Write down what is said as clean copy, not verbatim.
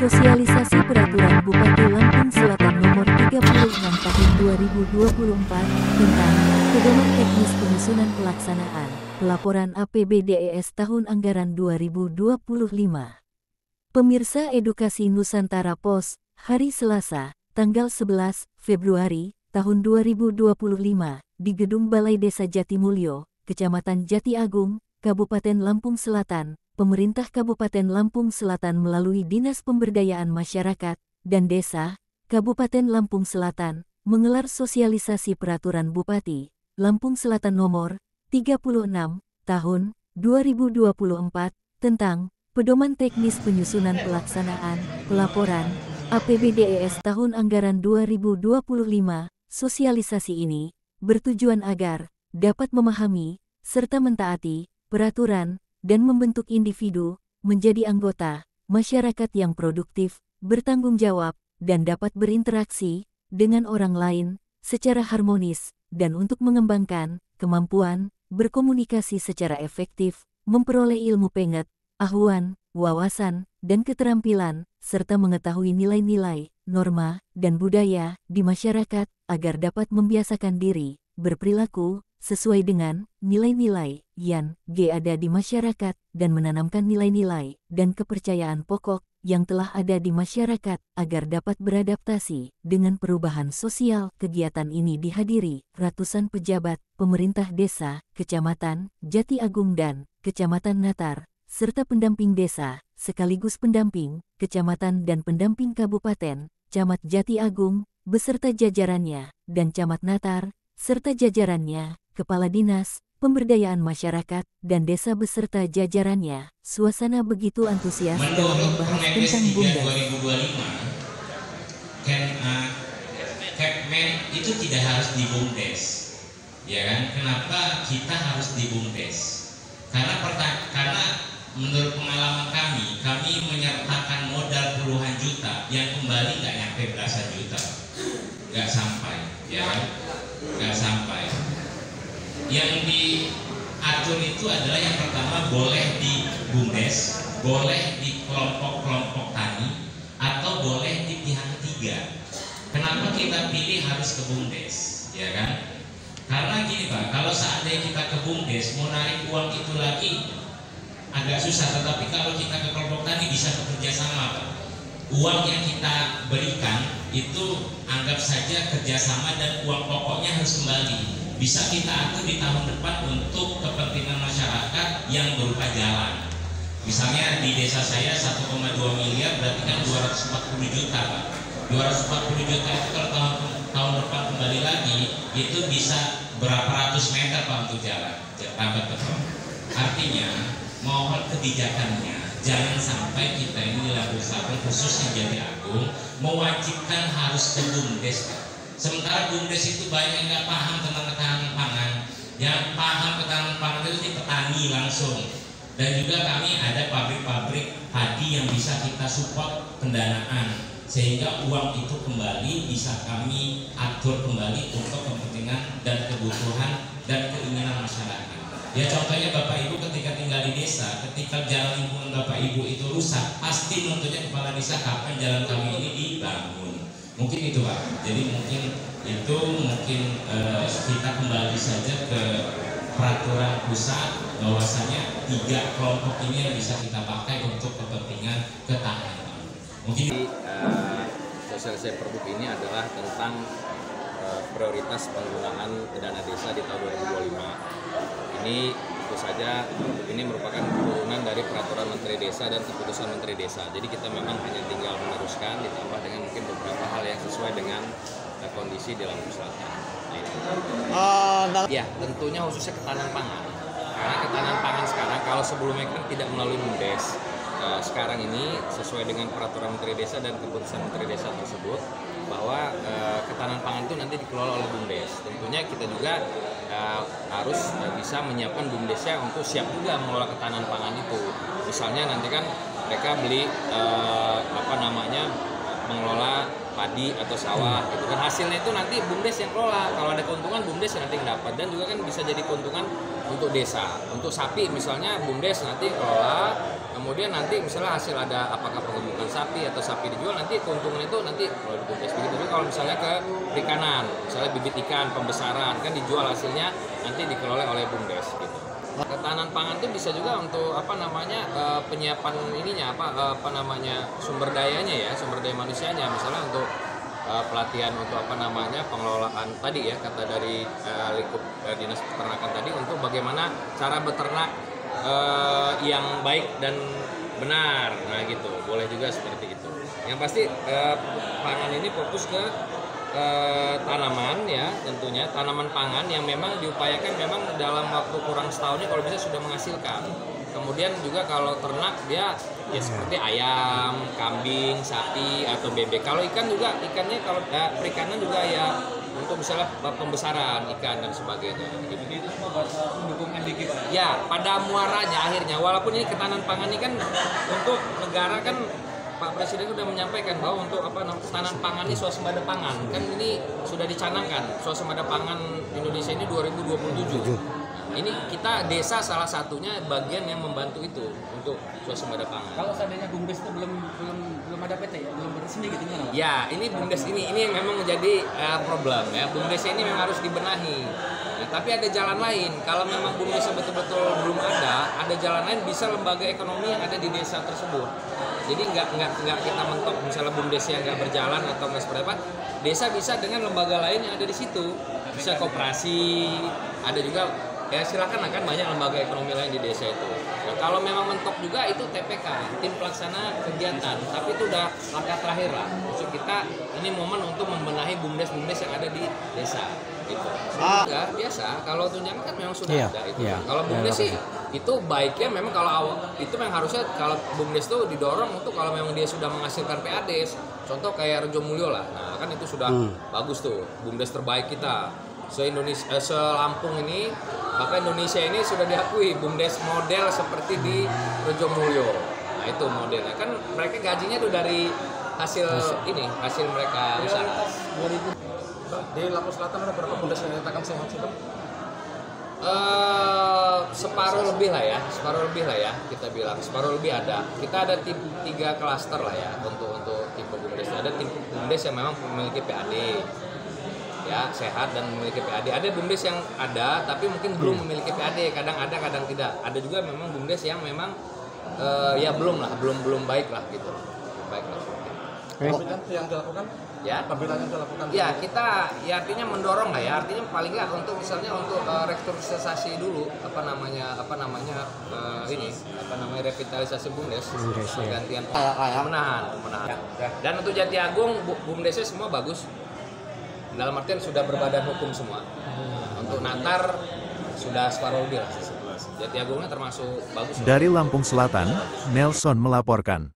Sosialisasi Peraturan Bupati Lampung Selatan Nomor 36 Tahun 2024 tentang Pedoman Teknis Penyusunan Pelaksanaan Pelaporan APBDES Tahun Anggaran 2025. Pemirsa Edukasi Nusantara Pos, hari Selasa, tanggal 11 Februari tahun 2025, di Gedung Balai Desa Jatimulyo, Kecamatan Jati Agung, Kabupaten Lampung Selatan. Pemerintah Kabupaten Lampung Selatan melalui Dinas Pemberdayaan Masyarakat dan Desa, Kabupaten Lampung Selatan, menggelar sosialisasi Peraturan Bupati Lampung Selatan Nomor 36 Tahun 2024 tentang Pedoman Teknis Penyusunan Pelaksanaan Pelaporan APBDES Tahun Anggaran 2025. Sosialisasi ini bertujuan agar dapat memahami serta mentaati peraturan dan membentuk individu menjadi anggota masyarakat yang produktif, bertanggung jawab, dan dapat berinteraksi dengan orang lain secara harmonis, dan untuk mengembangkan kemampuan berkomunikasi secara efektif, memperoleh ilmu pengetahuan, wawasan, dan keterampilan, serta mengetahui nilai-nilai, norma, dan budaya di masyarakat agar dapat membiasakan diri berperilaku sesuai dengan nilai-nilai yang ada di masyarakat dan menanamkan nilai-nilai dan kepercayaan pokok yang telah ada di masyarakat agar dapat beradaptasi dengan perubahan sosial. Kegiatan ini dihadiri ratusan pejabat pemerintah desa, Kecamatan Jati Agung dan Kecamatan Natar, serta pendamping desa, sekaligus pendamping Kecamatan dan pendamping Kabupaten, Camat Jati Agung, beserta jajarannya, dan Camat Natar, serta jajarannya, Kepala Dinas Pemberdayaan Masyarakat dan Desa beserta jajarannya. Suasana begitu antusias dalam membahas tentang BUMDes. 2025 Kepmen itu tidak harus di BUMDes, ya kan? Kenapa kita harus di BUMDes? Karena menurut pengalaman kami menyertakan modal puluhan juta yang kembali nggak nyampe belasan juta, nggak sampai, ya kan? Nggak sampai. Yang diatur itu adalah yang pertama boleh di BUMDes, boleh di kelompok-kelompok tani, atau boleh di pihak ketiga. Kenapa kita pilih harus ke BUMDes, ya kan? Karena gini Pak, kalau seandainya kita ke BUMDes mau narik uang itu lagi agak susah, tetapi kalau kita ke kelompok tani bisa bekerja sama Pak. Uang yang kita berikan itu anggap saja kerjasama dan uang pokoknya harus kembali. Bisa kita atur di tahun depan untuk kepentingan masyarakat yang berupa jalan. Misalnya di desa saya 1,2 miliar berarti kan 240 juta Pak. 240 juta itu kalau tahun depan kembali lagi itu bisa berapa ratus meter Pak untuk jalan. Artinya mohon kebijakannya jangan sampai kita ini Lampung Selatan khususnya Jati Agung mewajibkan harus ke BUMDes Pak. Sementara BUMDes itu banyak yang nggak paham tentang ketahanan pangan. Yang paham ketahanan pangan itu di petani langsung. Dan juga kami ada pabrik-pabrik padi yang bisa kita support pendanaan, sehingga uang itu kembali bisa kami atur kembali untuk kepentingan dan kebutuhan dan keinginan masyarakat. Ya contohnya Bapak Ibu ketika tinggal di desa, ketika jalan lingkungan Bapak Ibu itu rusak, pasti menuntutnya kepala desa kapan jalan kami ini dibangun. Mungkin itu Pak. Jadi mungkin kita kembali saja ke peraturan pusat bahwasanya 3 kelompok ini yang bisa kita pakai untuk kepentingan ketahanan. Mungkin sosialisasi Perbuk ini adalah tentang prioritas penggunaan dana desa di tahun 2025. Ini tentu saja ini merupakan turunan dari peraturan Menteri Desa dan keputusan Menteri Desa. Jadi kita memang hanya tinggal meneruskan ditambah dengan mungkin beberapa hal yang sesuai dengan kondisi di Lampung Selatan. Ya, tentunya khususnya ketahanan pangan. Karena ketahanan pangan sekarang kalau sebelumnya kan tidak melalui BUMDes. Sekarang ini sesuai dengan peraturan Menteri Desa dan keputusan Menteri Desa tersebut bahwa ketahanan pangan itu nanti dikelola oleh BUMDes. Tentunya kita juga harus bisa menyiapkan BUMDesnya untuk siap juga mengelola ketahanan pangan itu. Misalnya nanti kan mereka beli mengelola padi atau sawah gitu kan, hasilnya itu nanti BUMDes yang kelola. Kalau ada keuntungan BUMDes nanti yang dapat, dan juga kan bisa jadi keuntungan untuk desa. Untuk sapi misalnya BUMDes nanti kelola, Kemudian nanti misalnya hasil ada apakah pengemukan sapi atau sapi dijual, nanti keuntungan itu nanti melalui BUMDes. Begitu juga kalau misalnya ke perikanan, misalnya bibit ikan, pembesaran kan dijual hasilnya nanti dikelola oleh BUMDes gitu. Ketahanan pangan itu bisa juga untuk penyiapan ininya sumber dayanya ya, sumber daya manusianya, misalnya untuk pelatihan untuk pengelolaan tadi ya, kata dari lingkup dinas peternakan tadi, untuk bagaimana cara beternak yang baik dan benar. Nah gitu, boleh juga seperti itu. Yang pasti pangan ini fokus ke tanaman ya, tentunya tanaman pangan yang memang diupayakan memang dalam waktu kurang setahun ini kalau bisa sudah menghasilkan. Kemudian juga kalau ternak dia ya seperti ayam, kambing, sapi atau bebek. Kalau ikan juga, ikannya kalau perikanan juga ya untuk misalnya pembesaran ikan dan sebagainya. Jadi itu semua buat mendukung MDG Pak? Ya, pada muaranya akhirnya, walaupun ini ketahanan pangan ini kan untuk negara kan Pak Presiden sudah menyampaikan bahwa untuk ketahanan pangan ini swasembada pangan kan ini sudah dicanangkan swasembada pangan Indonesia ini 2027. Ini kita desa salah satunya bagian yang membantu itu untuk swasembada pangan. Kalau seandainya BUMDes itu belum ada PT, belum resmi gitu gimana Pak? Ya, ini BUMDes ini memang menjadi problem ya. BUMDes ini memang harus dibenahi. Nah, tapi ada jalan lain. Kalau memang BUMDes betul-betul belum ada jalan lain, bisa lembaga ekonomi yang ada di desa tersebut. Jadi nggak kita mentok misalnya BUMDes yang nggak berjalan atau nggak seperti apa. Desa bisa dengan lembaga lain yang ada di situ. Bisa koperasi, ada juga ya silakan, akan banyak lembaga ekonomi lain di desa itu. Nah, kalau memang mentok juga itu TPK, tim pelaksana kegiatan, tapi itu udah langkah terakhir lah. Maksud kita ini momen untuk membenahi BUMDes yang ada di desa gitu. Ya, biasa kalau tunjangan kan memang sudah ada itu. Kalau BUMDes sih itu baiknya memang kalau awal itu memang harusnya kalau BUMDes itu didorong untuk kalau memang dia sudah menghasilkan PADes. Contoh kayak Rejo Mulyo lah. Nah, kan itu sudah bagus tuh, BUMDes terbaik kita. Se-Indonesia, se-Lampung ini, bahkan Indonesia ini sudah diakui BUMDes model seperti di Rejo Mulyo. Nah itu modelnya, kan mereka gajinya tuh dari hasil mereka usaha. Di Lampung Selatan ada berapa BUMDes yang dinyatakan sehat sih Pak? Separuh lebih lah ya kita bilang, separuh lebih ada. Kita ada 3 klaster lah ya untuk tipe BUMDes. Ada tim BUMDes yang memang memiliki PAD ya, sehat dan memiliki PAD. Ada BUMDes yang ada tapi mungkin belum memiliki PAD, kadang ada kadang tidak. Ada juga memang BUMDes yang memang ya belum baik lah gitu. Baik lah. Pembinaan yang dilakukan? Ya. Pembinaan yang dilakukan? Ya, kita ya artinya mendorong lah ya. Artinya paling nggak untuk misalnya untuk restrukturisasi dulu revitalisasi BUMDes, pergantian menahan. Dan untuk Jati Agung BUMDesnya semua bagus. Dalam artian sudah berbadan hukum semua. Untuk Natar sudah separuh lebih lah. Jati Agungnya termasuk bagus. Dari Lampung Selatan, Nelson melaporkan.